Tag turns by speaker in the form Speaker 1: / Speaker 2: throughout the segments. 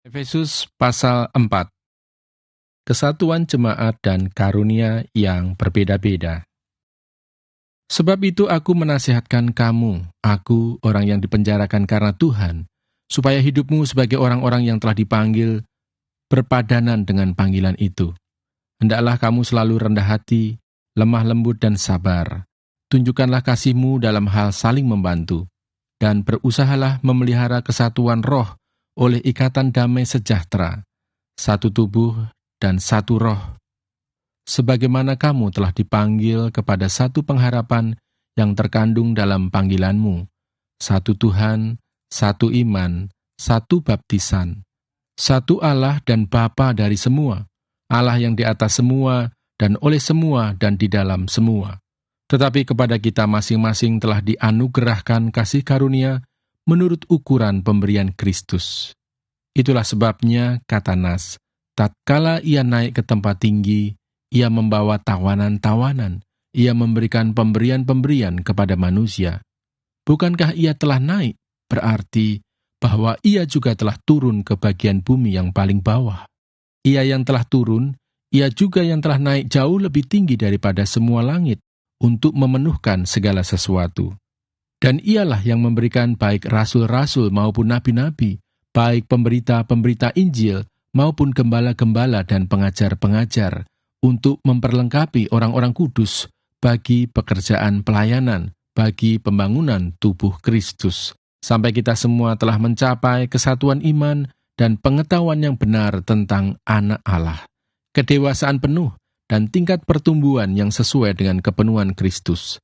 Speaker 1: Efesus pasal 4. Kesatuan jemaat dan karunia yang berbeda-beda. Sebab itu aku menasihatkan kamu, aku orang yang dipenjarakan karena Tuhan, supaya hidupmu sebagai orang-orang yang telah dipanggil berpadanan dengan panggilan itu. Hendaklah kamu selalu rendah hati, lemah lembut dan sabar. Tunjukkanlah kasihmu dalam hal saling membantu, dan berusahalah memelihara kesatuan roh oleh ikatan damai sejahtera, satu tubuh dan satu roh. Sebagaimana kamu telah dipanggil kepada satu pengharapan yang terkandung dalam panggilanmu, satu Tuhan, satu iman, satu baptisan, satu Allah dan Bapa dari semua, Allah yang di atas semua dan oleh semua dan di dalam semua. Tetapi kepada kita masing-masing telah dianugerahkan kasih karunia menurut ukuran pemberian Kristus. Itulah sebabnya, kata Nas, tatkala ia naik ke tempat tinggi, ia membawa tawanan-tawanan, ia memberikan pemberian-pemberian kepada manusia. Bukankah ia telah naik, berarti bahwa ia juga telah turun ke bagian bumi yang paling bawah. Ia yang telah turun, ia juga yang telah naik jauh lebih tinggi daripada semua langit, untuk memenuhkan segala sesuatu. Dan ialah yang memberikan baik rasul-rasul maupun nabi-nabi, baik pemberita-pemberita Injil maupun gembala-gembala dan pengajar-pengajar, untuk memperlengkapi orang-orang kudus bagi pekerjaan pelayanan, bagi pembangunan tubuh Kristus, sampai kita semua telah mencapai kesatuan iman dan pengetahuan yang benar tentang anak Allah, kedewasaan penuh, dan tingkat pertumbuhan yang sesuai dengan kepenuhan Kristus.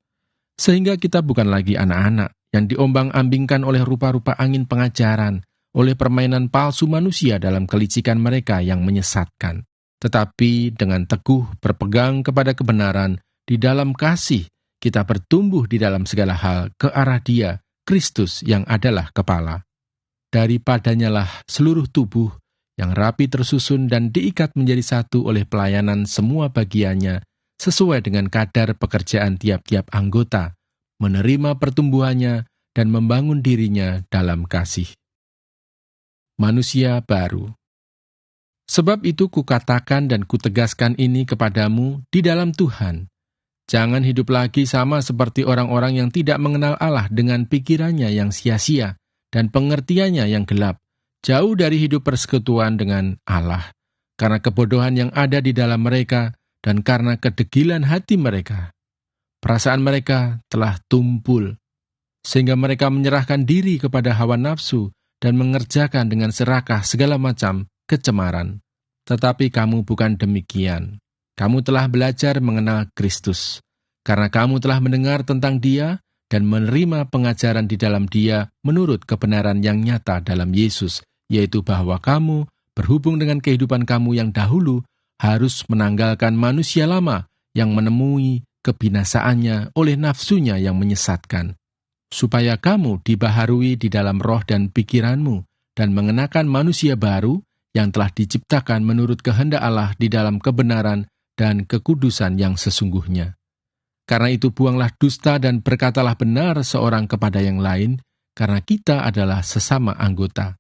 Speaker 1: Sehingga kita bukan lagi anak-anak yang diombang-ambingkan oleh rupa-rupa angin pengajaran, oleh permainan palsu manusia dalam kelicikan mereka yang menyesatkan. Tetapi dengan teguh berpegang kepada kebenaran, di dalam kasih, kita bertumbuh di dalam segala hal ke arah Dia, Kristus yang adalah kepala. Daripadanyalah seluruh tubuh, yang rapi tersusun dan diikat menjadi satu oleh pelayanan semua bagiannya, sesuai dengan kadar pekerjaan tiap-tiap anggota, menerima pertumbuhannya dan membangun dirinya dalam kasih. Manusia baru. Sebab itu kukatakan dan kutegaskan ini kepadamu di dalam Tuhan. Jangan hidup lagi sama seperti orang-orang yang tidak mengenal Allah dengan pikirannya yang sia-sia dan pengertiannya yang gelap, jauh dari hidup persekutuan dengan Allah, karena kebodohan yang ada di dalam mereka dan karena kedegilan hati mereka. Perasaan mereka telah tumpul, sehingga mereka menyerahkan diri kepada hawa nafsu dan mengerjakan dengan serakah segala macam kecemaran. Tetapi kamu bukan demikian. Kamu telah belajar mengenal Kristus, karena kamu telah mendengar tentang Dia dan menerima pengajaran di dalam Dia menurut kebenaran yang nyata dalam Yesus, yaitu bahwa kamu, berhubung dengan kehidupan kamu yang dahulu, harus menanggalkan manusia lama yang menemui kebinasaannya oleh nafsunya yang menyesatkan, supaya kamu dibaharui di dalam roh dan pikiranmu, dan mengenakan manusia baru yang telah diciptakan menurut kehendak Allah di dalam kebenaran dan kekudusan yang sesungguhnya. Karena itu buanglah dusta dan berkatalah benar seorang kepada yang lain, karena kita adalah sesama anggota.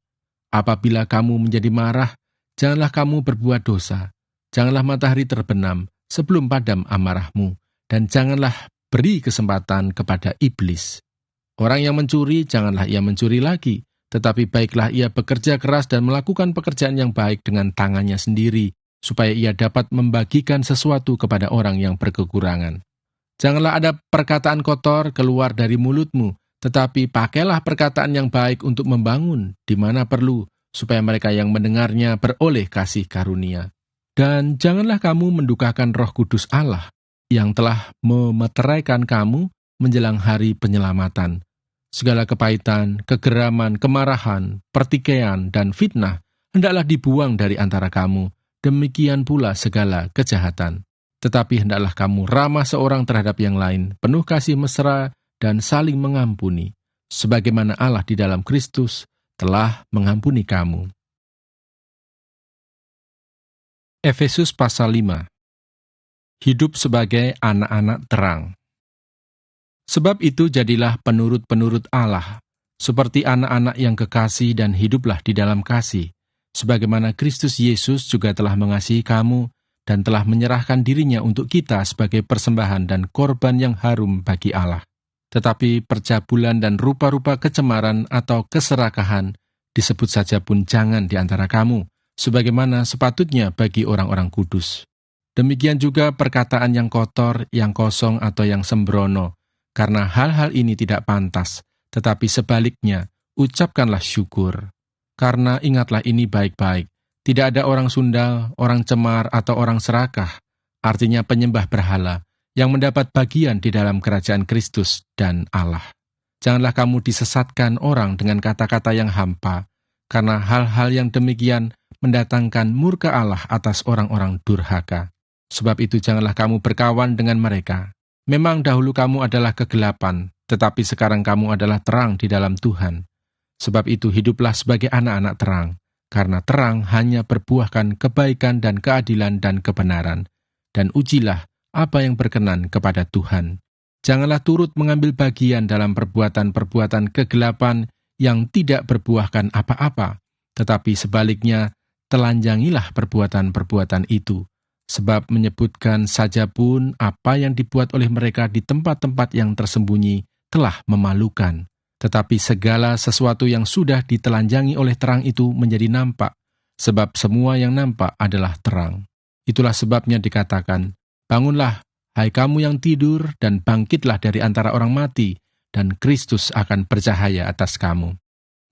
Speaker 1: Apabila kamu menjadi marah, janganlah kamu berbuat dosa. Janganlah matahari terbenam sebelum padam amarahmu, dan janganlah beri kesempatan kepada iblis. Orang yang mencuri, janganlah ia mencuri lagi, tetapi baiklah ia bekerja keras dan melakukan pekerjaan yang baik dengan tangannya sendiri, supaya ia dapat membagikan sesuatu kepada orang yang berkekurangan. Janganlah ada perkataan kotor keluar dari mulutmu, tetapi pakailah perkataan yang baik untuk membangun di mana perlu, supaya mereka yang mendengarnya beroleh kasih karunia. Dan janganlah kamu mendukakan Roh Kudus Allah, yang telah memeteraikan kamu menjelang hari penyelamatan. Segala kepahitan, kegeraman, kemarahan, pertikaian, dan fitnah hendaklah dibuang dari antara kamu, demikian pula segala kejahatan. Tetapi hendaklah kamu ramah seorang terhadap yang lain, penuh kasih mesra dan saling mengampuni, sebagaimana Allah di dalam Kristus telah mengampuni kamu. Efesus pasal 5. Hidup sebagai anak-anak terang. Sebab itu jadilah penurut-penurut Allah, seperti anak-anak yang kekasih dan hiduplah di dalam kasih, sebagaimana Kristus Yesus juga telah mengasihi kamu dan telah menyerahkan dirinya untuk kita sebagai persembahan dan korban yang harum bagi Allah. Tetapi percabulan dan rupa-rupa kecemaran atau keserakahan disebut saja pun jangan di antara kamu, sebagaimana sepatutnya bagi orang-orang kudus. Demikian juga perkataan yang kotor, yang kosong, atau yang sembrono, karena hal-hal ini tidak pantas, tetapi sebaliknya, ucapkanlah syukur. Karena ingatlah ini baik-baik, tidak ada orang sundal, orang cemar, atau orang serakah, artinya penyembah berhala, yang mendapat bagian di dalam kerajaan Kristus dan Allah. Janganlah kamu disesatkan orang dengan kata-kata yang hampa, karena hal-hal yang demikian mendatangkan murka Allah atas orang-orang durhaka. Sebab itu janganlah kamu berkawan dengan mereka. Memang dahulu kamu adalah kegelapan, tetapi sekarang kamu adalah terang di dalam Tuhan. Sebab itu hiduplah sebagai anak-anak terang, karena terang hanya berbuahkan kebaikan dan keadilan dan kebenaran. Dan ujilah apa yang berkenan kepada Tuhan. Janganlah turut mengambil bagian dalam perbuatan-perbuatan kegelapan yang tidak berbuahkan apa-apa, tetapi sebaliknya telanjangilah perbuatan-perbuatan itu. Sebab menyebutkan saja pun apa yang dibuat oleh mereka di tempat-tempat yang tersembunyi telah memalukan. Tetapi segala sesuatu yang sudah ditelanjangi oleh terang itu menjadi nampak, sebab semua yang nampak adalah terang. Itulah sebabnya dikatakan, bangunlah, hai kamu yang tidur, dan bangkitlah dari antara orang mati, dan Kristus akan bercahaya atas kamu.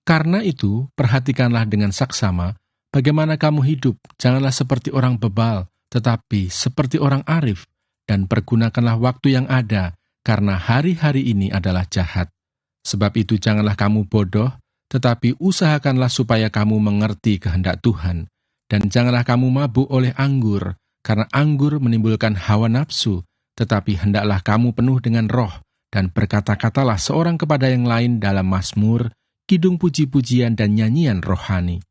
Speaker 1: Karena itu, perhatikanlah dengan saksama, bagaimana kamu hidup, janganlah seperti orang bebal, tetapi seperti orang arif, dan pergunakanlah waktu yang ada, karena hari-hari ini adalah jahat. Sebab itu janganlah kamu bodoh, tetapi usahakanlah supaya kamu mengerti kehendak Tuhan. Dan janganlah kamu mabuk oleh anggur, karena anggur menimbulkan hawa nafsu, tetapi hendaklah kamu penuh dengan roh, dan berkata-katalah seorang kepada yang lain dalam mazmur, kidung puji-pujian dan nyanyian rohani.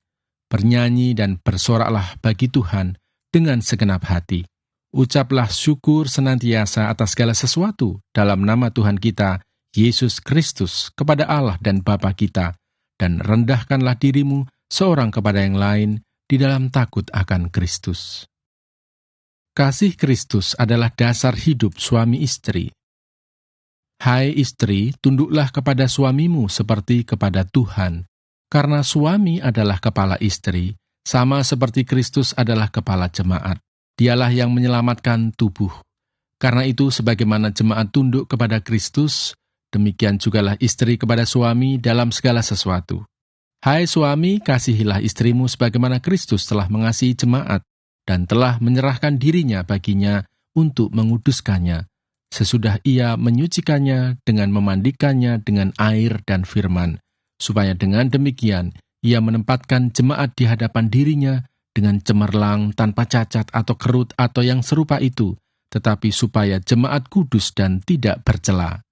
Speaker 1: Bernyanyi dan bersoraklah bagi Tuhan, dengan segenap hati. Ucaplah syukur senantiasa atas segala sesuatu dalam nama Tuhan kita, Yesus Kristus, kepada Allah dan Bapa kita, dan rendahkanlah dirimu seorang kepada yang lain di dalam takut akan Kristus. Kasih Kristus adalah dasar hidup suami istri. Hai istri, tunduklah kepada suamimu seperti kepada Tuhan, karena suami adalah kepala istri, sama seperti Kristus adalah kepala jemaat. Dialah yang menyelamatkan tubuh. Karena itu, sebagaimana jemaat tunduk kepada Kristus, demikian jugalah istri kepada suami dalam segala sesuatu. Hai suami, kasihilah istrimu sebagaimana Kristus telah mengasihi jemaat, dan telah menyerahkan dirinya baginya untuk menguduskannya, sesudah ia menyucikannya dengan memandikannya dengan air dan firman, supaya dengan demikian ia menempatkan jemaat di hadapan dirinya dengan cemerlang, tanpa cacat atau kerut atau yang serupa itu, tetapi supaya jemaat kudus dan tidak bercela.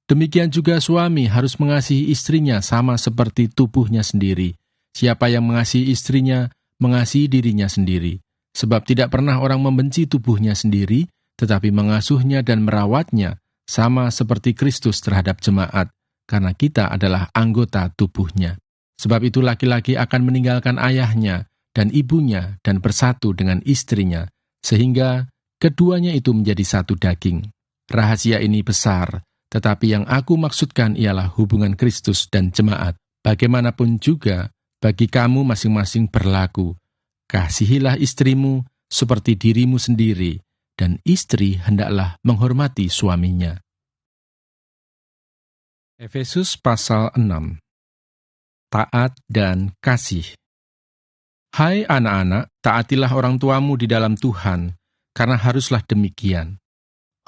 Speaker 1: Demikian juga suami harus mengasihi istrinya sama seperti tubuhnya sendiri. Siapa yang mengasihi istrinya, mengasihi dirinya sendiri. Sebab tidak pernah orang membenci tubuhnya sendiri, tetapi mengasuhnya dan merawatnya, sama seperti Kristus terhadap jemaat, karena kita adalah anggota tubuhnya. Sebab itu laki-laki akan meninggalkan ayahnya dan ibunya dan bersatu dengan istrinya, sehingga keduanya itu menjadi satu daging. Rahasia ini besar, tetapi yang aku maksudkan ialah hubungan Kristus dan jemaat. Bagaimanapun juga, bagi kamu masing-masing berlaku, kasihilah istrimu seperti dirimu sendiri, dan istri hendaklah menghormati suaminya. Efesus pasal 6. Taat dan kasih. Hai anak-anak, taatilah orang tuamu di dalam Tuhan, karena haruslah demikian.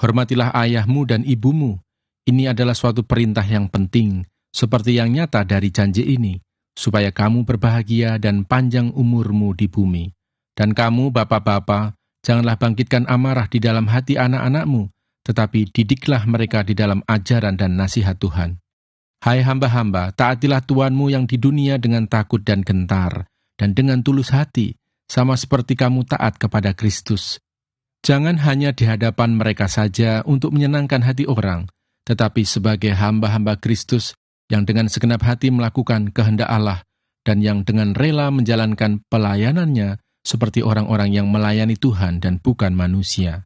Speaker 1: Hormatilah ayahmu dan ibumu. Ini adalah suatu perintah yang penting, seperti yang nyata dari janji ini, supaya kamu berbahagia dan panjang umurmu di bumi. Dan kamu, bapak-bapak, janganlah bangkitkan amarah di dalam hati anak-anakmu, tetapi didiklah mereka di dalam ajaran dan nasihat Tuhan. Hai hamba-hamba, taatilah Tuanmu yang di dunia dengan takut dan gentar, dan dengan tulus hati, sama seperti kamu taat kepada Kristus. Jangan hanya di hadapan mereka saja untuk menyenangkan hati orang, tetapi sebagai hamba-hamba Kristus yang dengan segenap hati melakukan kehendak Allah dan yang dengan rela menjalankan pelayanannya seperti orang-orang yang melayani Tuhan dan bukan manusia.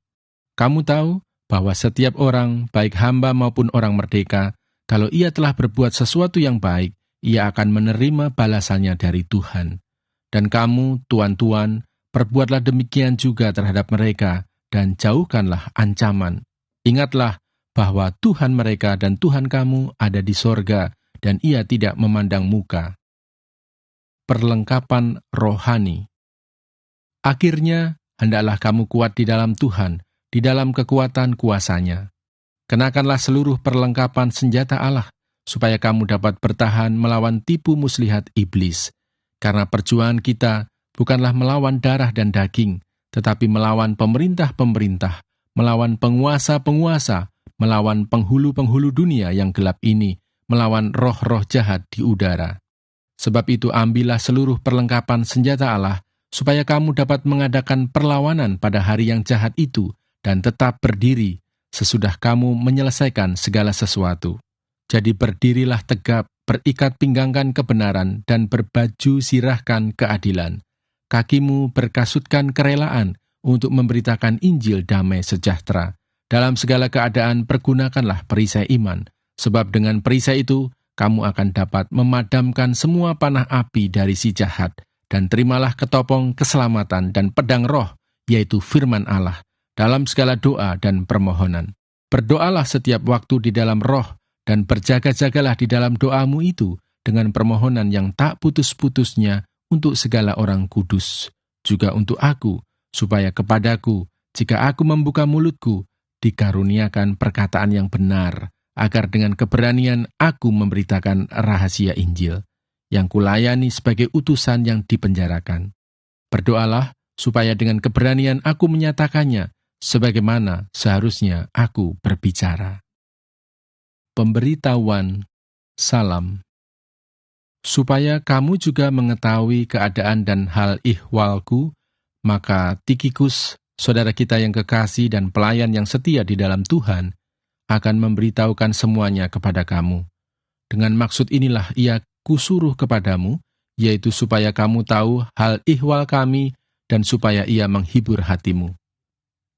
Speaker 1: Kamu tahu bahwa setiap orang, baik hamba maupun orang merdeka, kalau ia telah berbuat sesuatu yang baik, ia akan menerima balasannya dari Tuhan. Dan kamu, tuan-tuan, perbuatlah demikian juga terhadap mereka, dan jauhkanlah ancaman. Ingatlah bahwa Tuhan mereka dan Tuhan kamu ada di sorga, dan ia tidak memandang muka. Perlengkapan rohani. Akhirnya, hendaklah kamu kuat di dalam Tuhan, di dalam kekuatan kuasa-Nya. Kenakanlah seluruh perlengkapan senjata Allah, supaya kamu dapat bertahan melawan tipu muslihat iblis. Karena perjuangan kita bukanlah melawan darah dan daging, tetapi melawan pemerintah-pemerintah, melawan penguasa-penguasa, melawan penghulu-penghulu dunia yang gelap ini, melawan roh-roh jahat di udara. Sebab itu ambillah seluruh perlengkapan senjata Allah, supaya kamu dapat mengadakan perlawanan pada hari yang jahat itu, dan tetap berdiri, sesudah kamu menyelesaikan segala sesuatu. Jadi berdirilah tegap, berikat pinggangkan kebenaran, dan berbaju sirahkan keadilan. Kakimu berkasutkan kerelaan untuk memberitakan Injil damai sejahtera. Dalam segala keadaan pergunakanlah perisai iman, sebab dengan perisai itu, kamu akan dapat memadamkan semua panah api dari si jahat, dan terimalah ketopong keselamatan dan pedang roh, yaitu firman Allah, dalam segala doa dan permohonan. Berdoalah setiap waktu di dalam roh, dan berjaga-jagalah di dalam doamu itu dengan permohonan yang tak putus-putusnya untuk segala orang kudus, juga untuk aku, supaya kepadaku, jika aku membuka mulutku, dikaruniakan perkataan yang benar, agar dengan keberanian aku memberitakan rahasia Injil, yang kulayani sebagai utusan yang dipenjarakan. Berdoalah supaya dengan keberanian aku menyatakannya, sebagaimana seharusnya aku berbicara. Pemberitahuan salam. Supaya kamu juga mengetahui keadaan dan hal ihwalku, maka Tikhikus, saudara kita yang kekasih dan pelayan yang setia di dalam Tuhan, akan memberitahukan semuanya kepada kamu. Dengan maksud inilah ia kusuruh kepadamu, yaitu supaya kamu tahu hal ihwal kami dan supaya ia menghibur hatimu.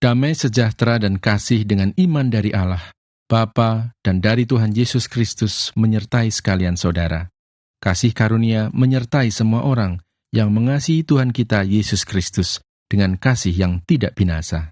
Speaker 1: Damai sejahtera dan kasih dengan iman dari Allah, Bapa, dan dari Tuhan Yesus Kristus menyertai sekalian saudara. Kasih karunia menyertai semua orang yang mengasihi Tuhan kita Yesus Kristus dengan kasih yang tidak binasa.